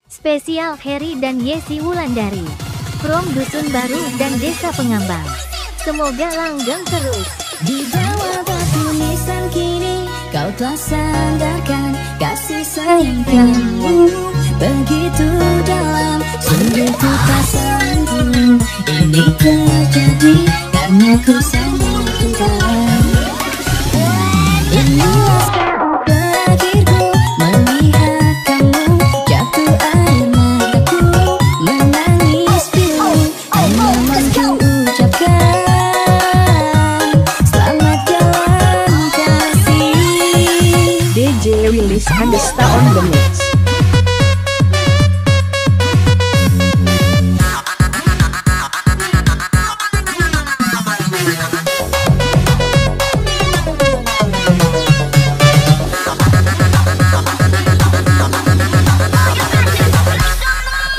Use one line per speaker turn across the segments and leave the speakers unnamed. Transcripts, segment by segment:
Spesial Heri dan Yesi Wulandari from Dusun Baru dan Desa Pengambang. Semoga langgeng terus.
Di bawah batu nisan kini kau telah sandarkan kasih sayang kamu begitu dalam. Sungguh ku tak sanggup ini terjadi karena ku sangat cinta. Inilah saat terakhirku melihat kamu jatuh air mataku menangis pilu. Hanya mampu ucapkan selamat jalan kasih.
DJ Willis Andesta on the mix.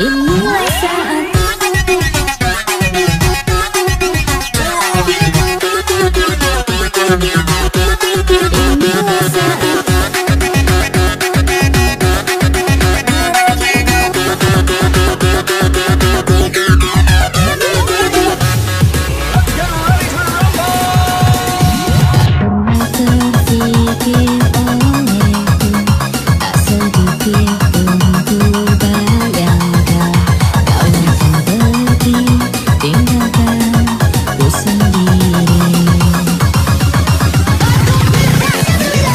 Inilah saat terfikir olehku, tak sedikit pun ku bayangkan kau akan pergi tinggalkan ku sendiri.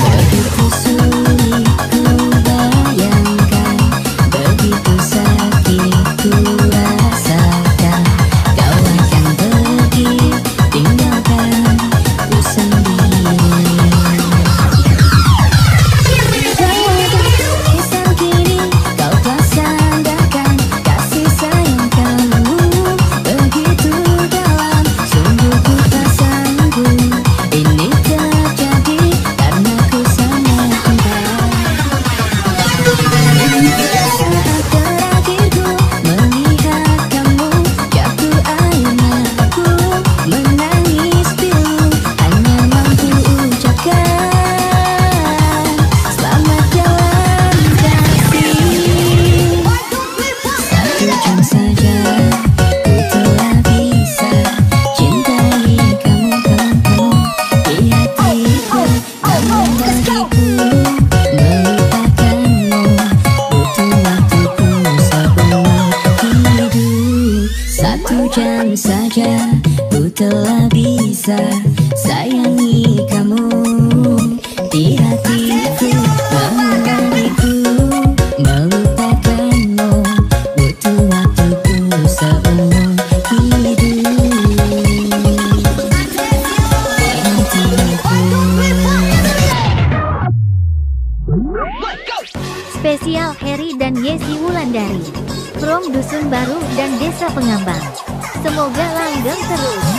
Begitu sulit ku bayangkan, begitu sakit ku rasakan kau akan pergi tinggalkan ku sendiri. Kisah kini kau telah sandarkan kasih sayang kamu begitu dalam. Sungguh ku tak sanggup ini terjadi karena ku sangat cinta. Inilah saat terakhirku melihat kamu jatuh air mataku menangis pilu. Hanya mampu ucapkan selamat jalan kasih. Satu jam saja ku telah bisa cintai kamu di hatiku. Namun bagiku melupakanmu butuh waktuku seumur hidup. Satu jam saja ku telah bisa sayangi kamu di hatiku. Namun bagiku melupakanmu butuh waktuku seumur hidup.
Spesial Heri dan Yesi Wulandari from Dusun Baru dan Desa Pengambang. Semoga langgeng terus.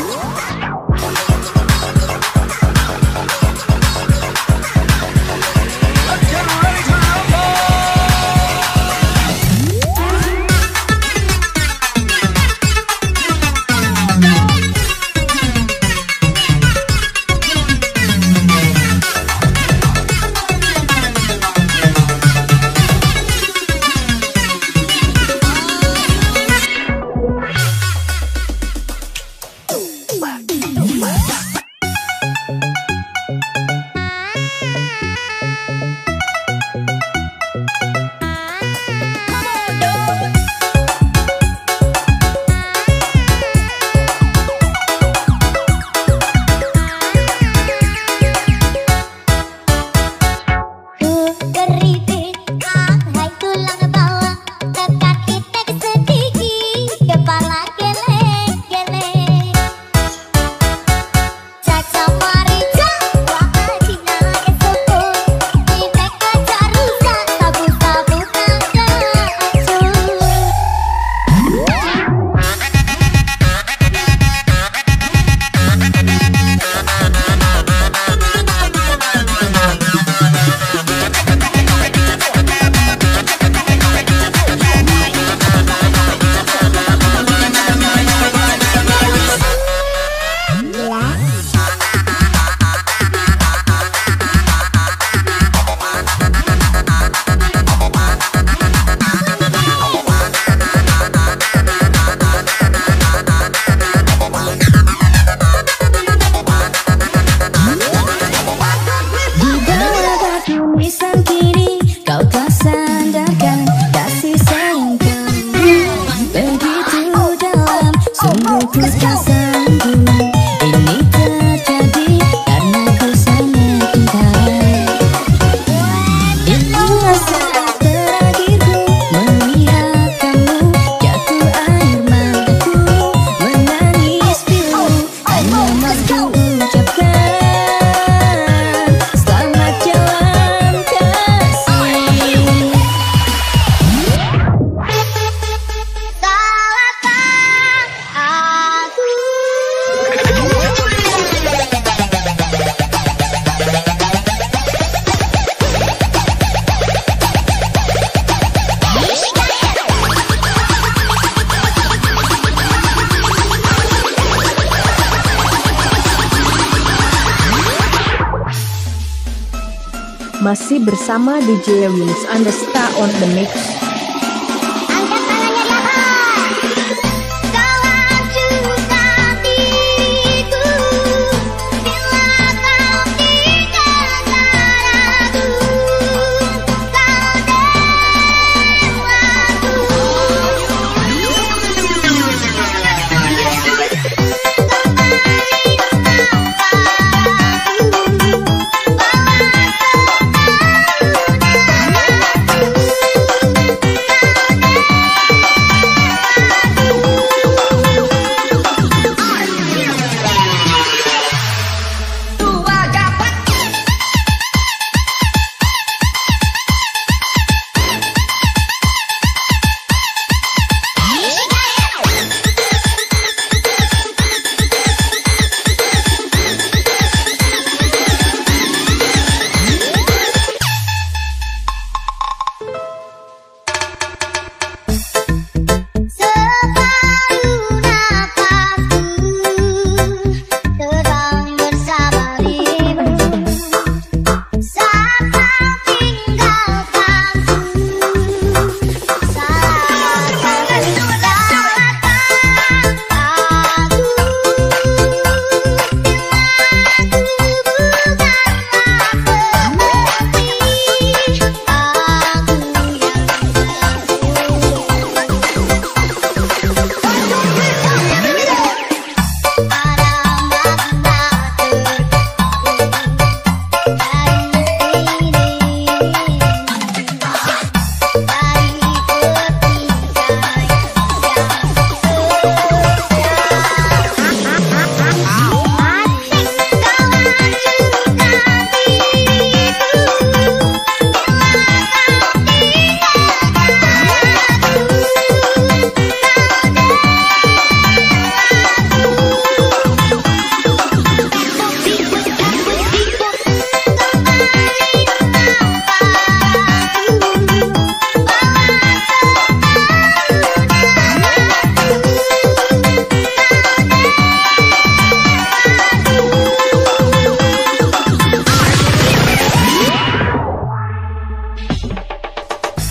Masih bersama DJ Willis Andesta on the mix.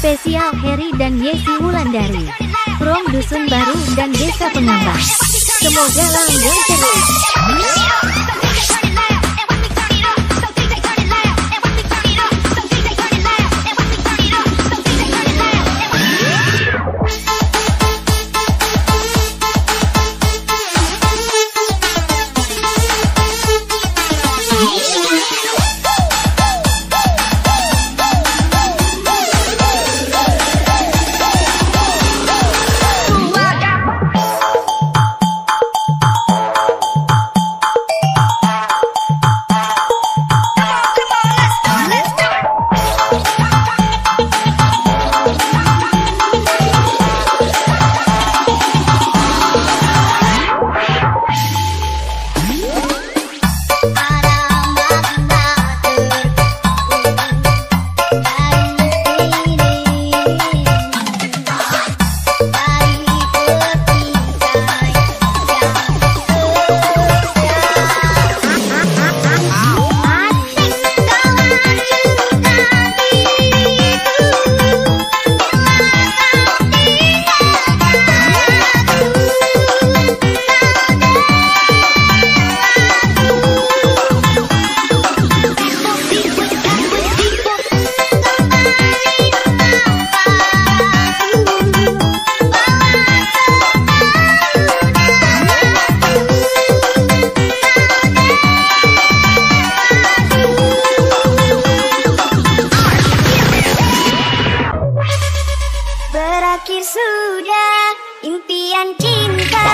Spesial Heri dan Yesi Wulandari from Dusun Baru dan Desa Pengambang. Semoga langgeng terus.
Berakhir sudah impian cinta.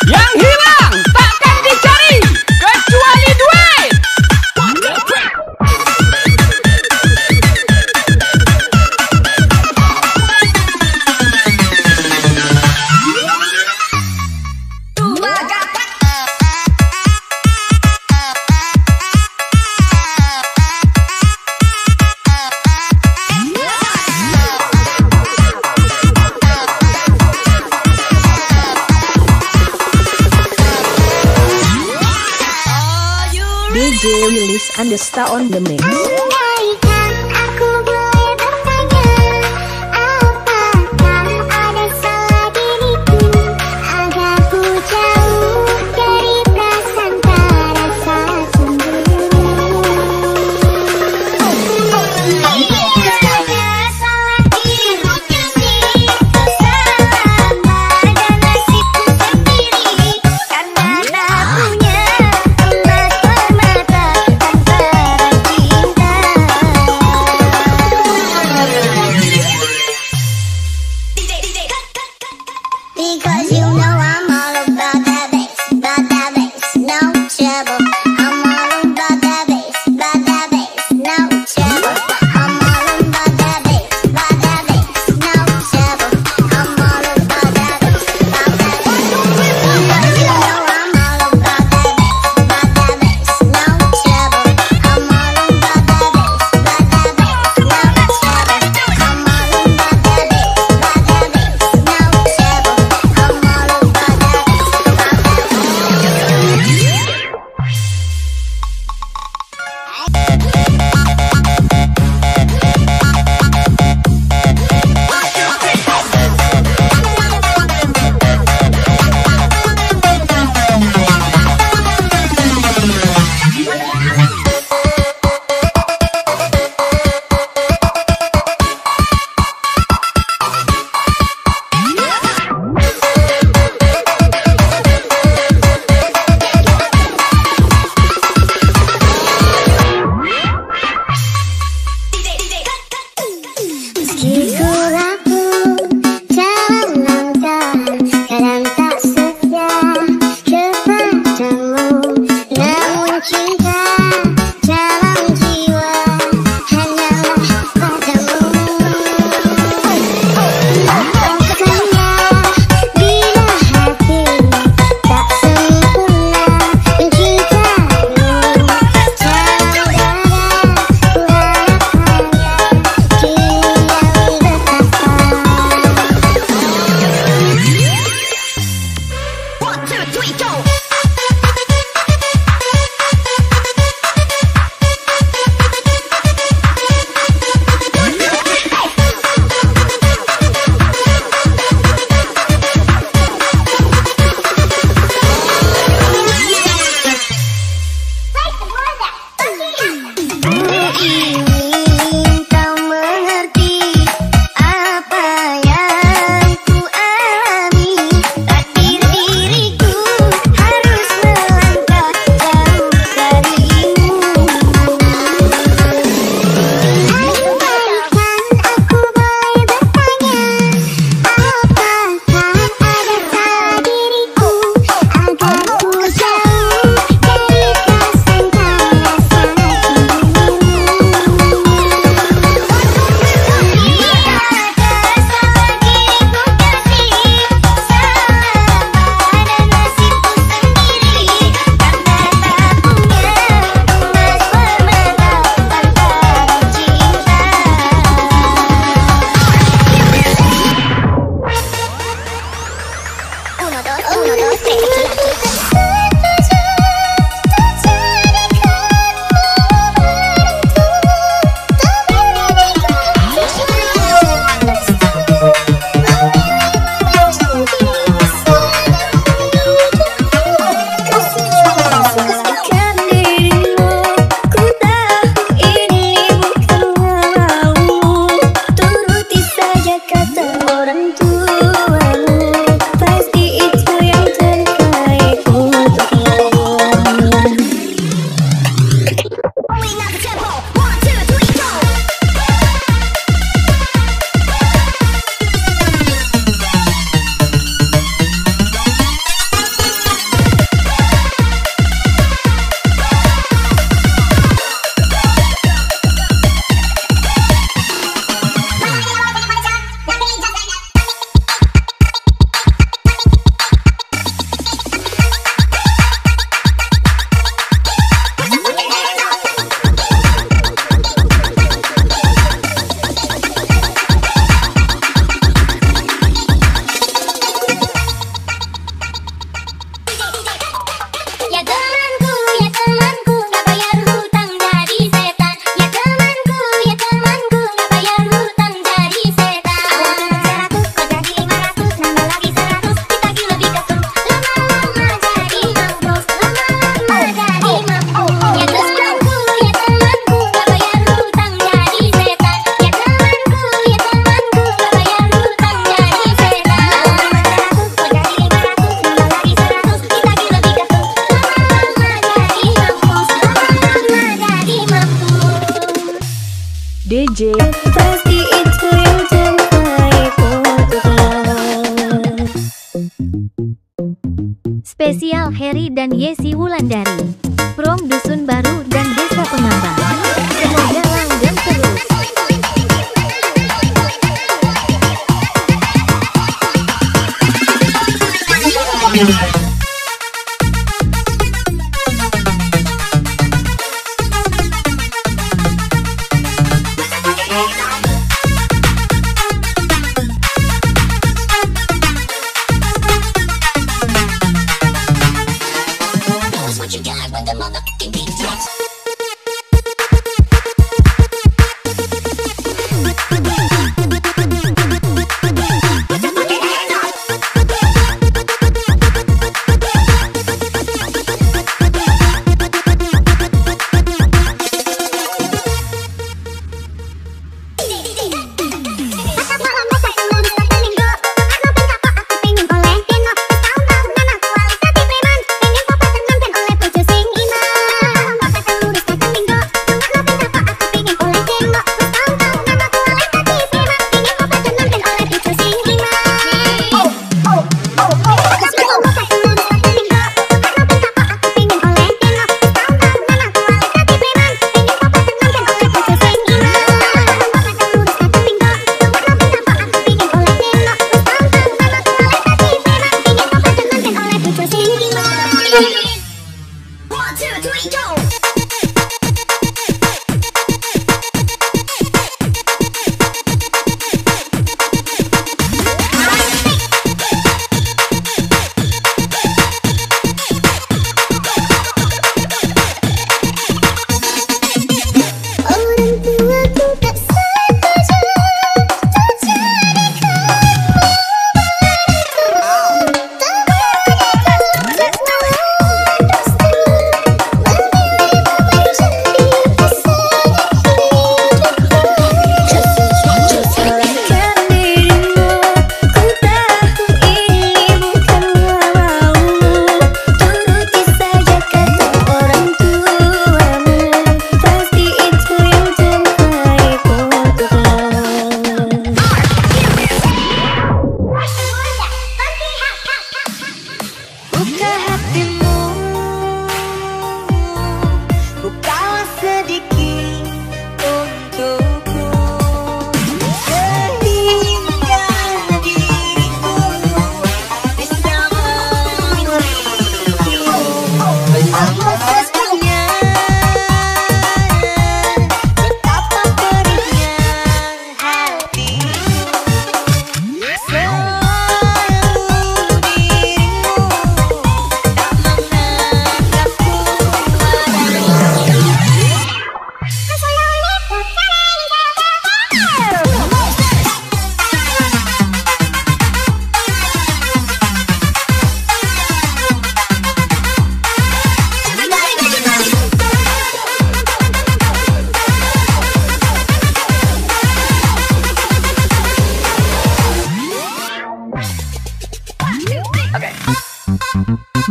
Yang hilang takkan dicari kecuali duit.
Willis Andesta on the mix.
Andaikan aku boleh bertanya, apakah ada salah diriku agar ku jauh dari prasangka rasa cemburu. Ada salah diriku sih, salah pada nasibku sendiri, karena tak punya emas permata tanpa cinta. pasti itu yang terbaik untukmu.
Spesial Harry dan Yesi Wulandari, Prom Dusun Baru dan Desa Pengambang. Semoga langgeng terus.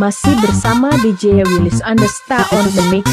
Masih bersama DJ Willis Andesta on the mix.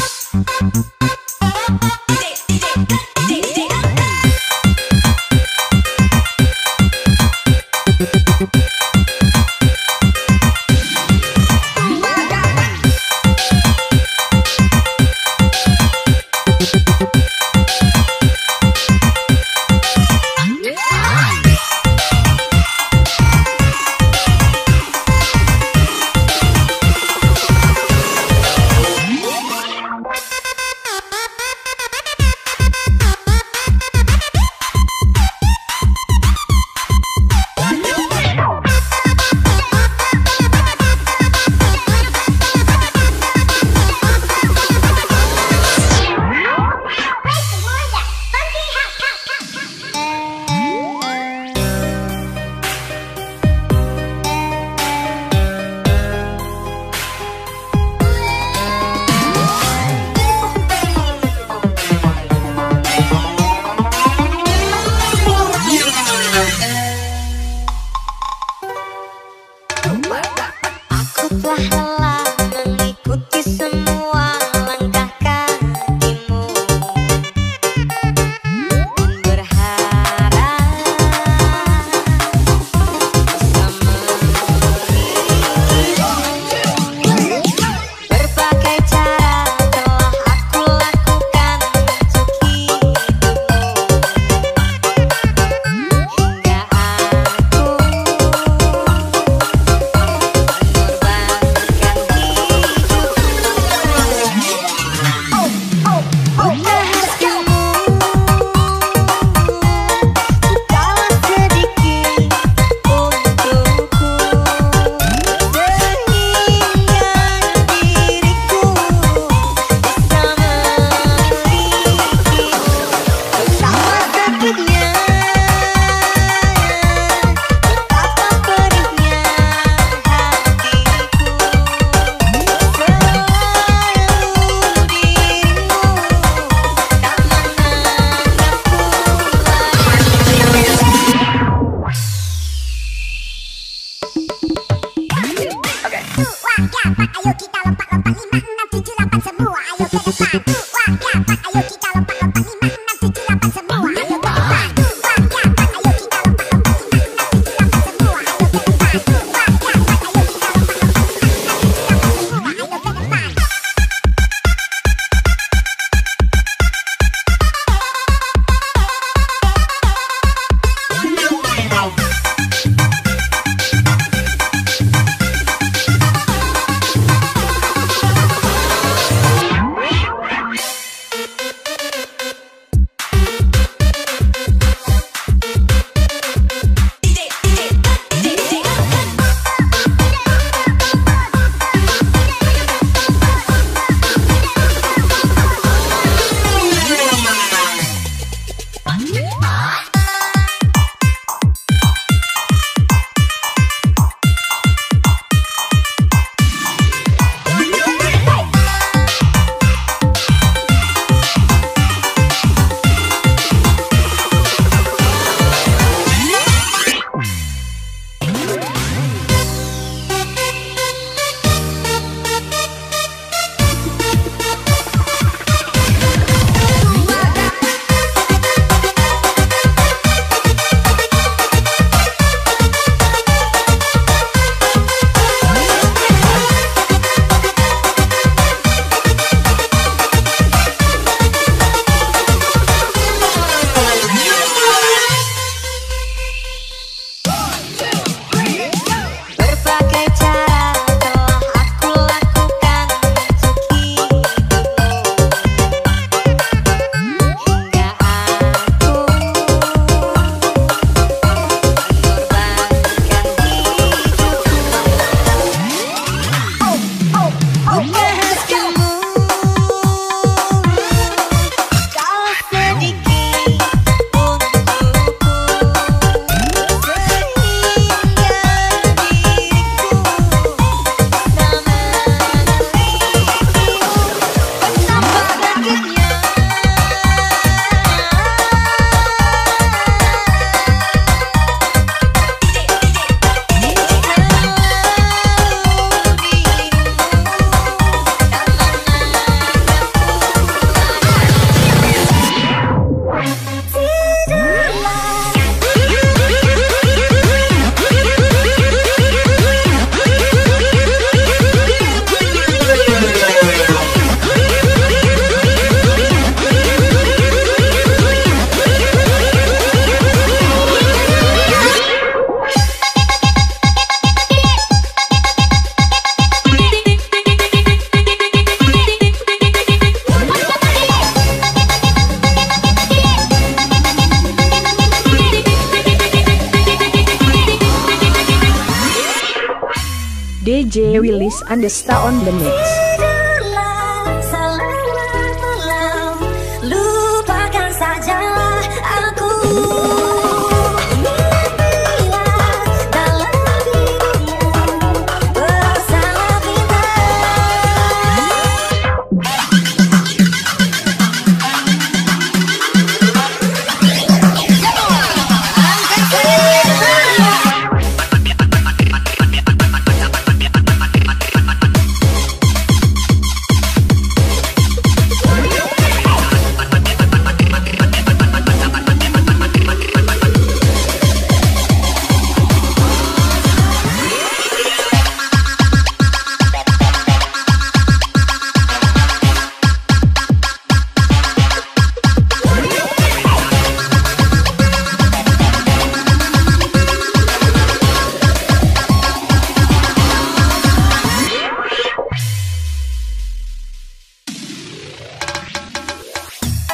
DJ Willis Andesta on the mix.
Tidurlah selamat malam, lupakan sajalah aku. Mimpilah dalam dirimu bersama kita.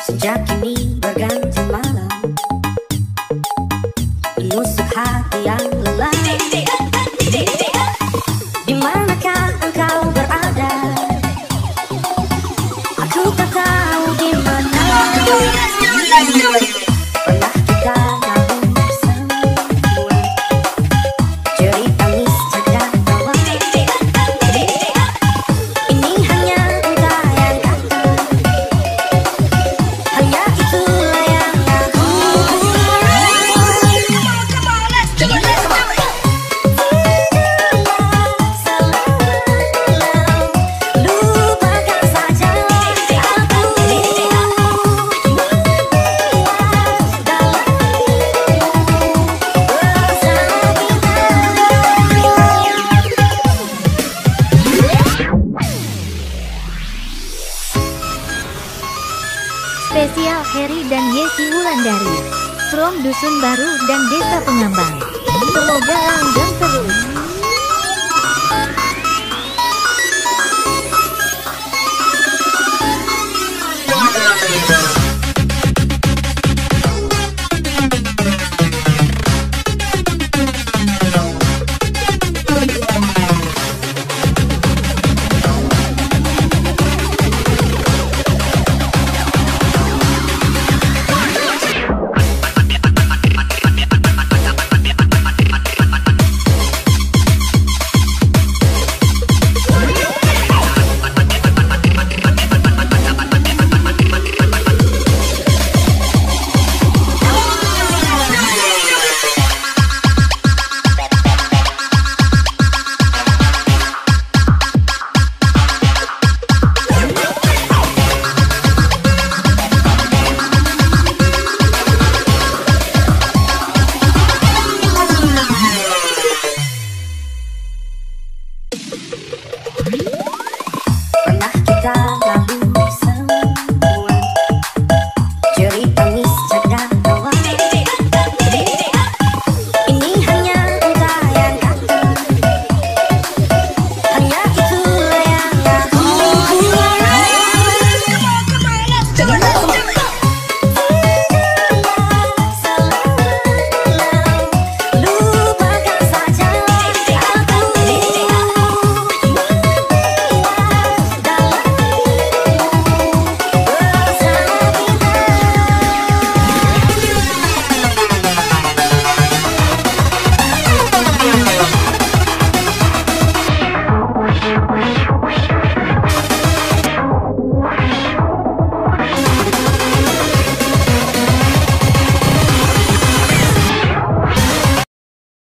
Sejak kini berganti malam, menusuk hati yang lelah. Di manakah engkau berada? Aku tak tahu di mana. Pernah kita gabung bersama, cerita mistik dan tawa. Ini hanya entah yang kata. Hanya itulah yang aku lupakan sajalah aku. Dalam
Spesial Heri dan Yesi Wulandari from Dusun Baru dan Desa Pengambang. Semoga langgeng terus.